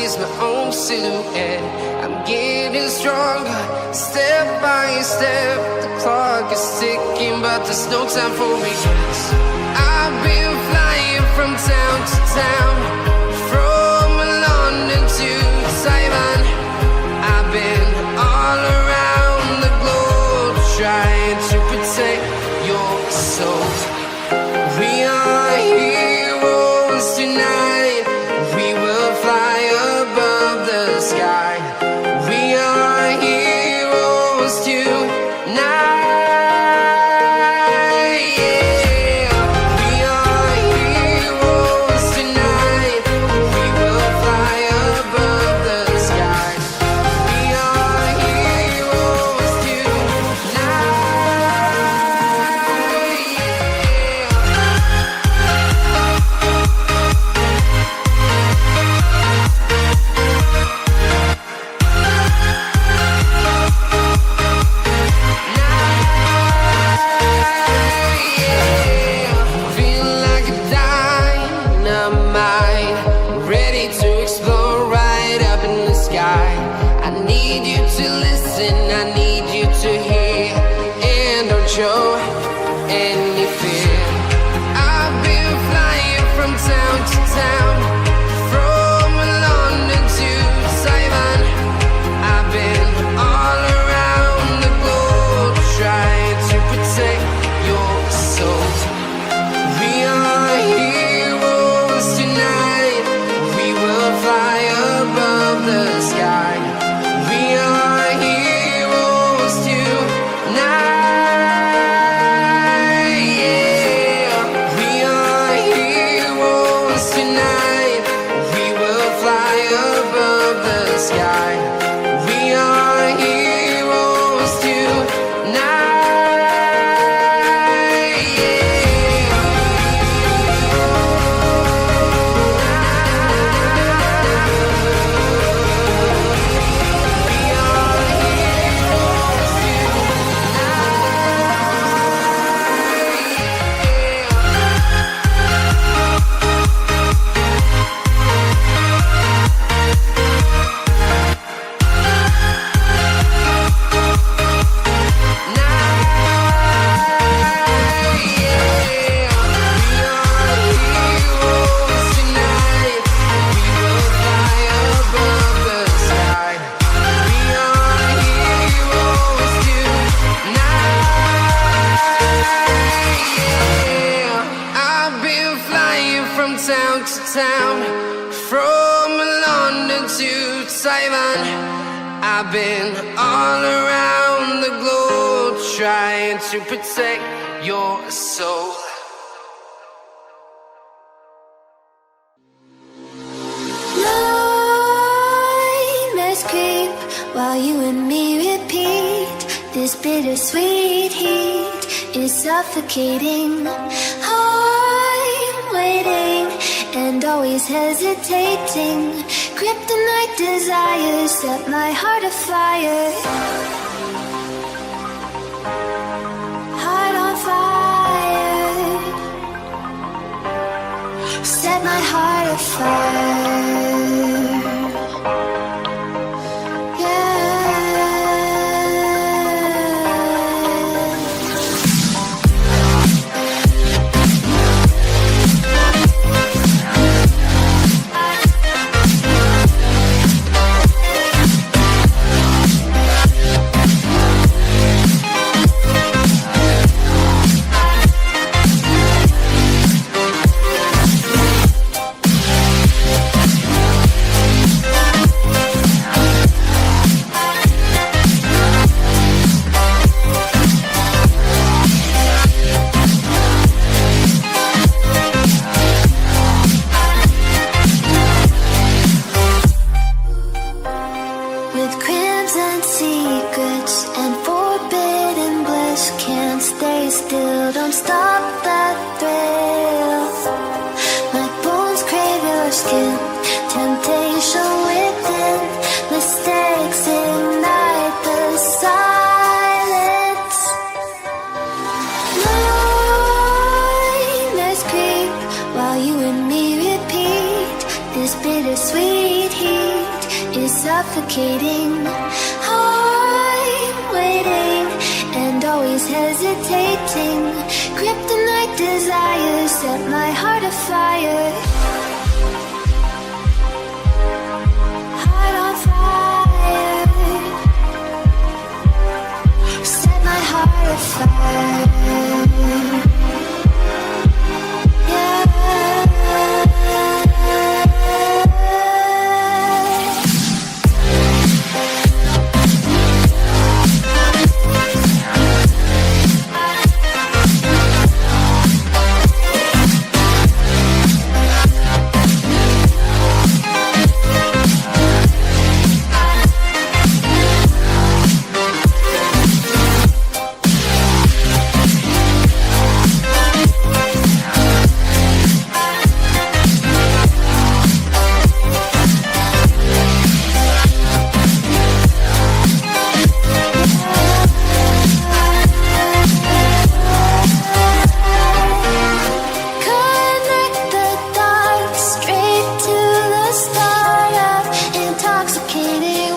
notice my own silhouette. I'm getting stronger, step by step. The clock is ticking, but there's no time for regrets. I've been flying from town to town, from London to Taiwan. I've been all around the globe, trying to protect your soul. We are heroes tonight. We will fly above the sky. We are heroes tonight. Show any fear. I've been flying from town to town, from London to Taiwan. I've been all around the globe, trying to protect your soul. We are heroes tonight. We will fly above the sky. We are heroes tonight. Town to town, from London to Taiwan. I've been all around the globe, trying to protect your soul. Nightmares creep while you and me repeat. This bittersweet heat is suffocating. I'm waiting and always hesitating. Kryptonite desires set my heart afire. Heart on fire. Set my heart afire. Bittersweet heat me suffocating. I'm waiting and always hesitating. Kryptonite desires set my heart afire. Heart on fire. Set my heart afire. Connect the dark straight to the start of intoxicating.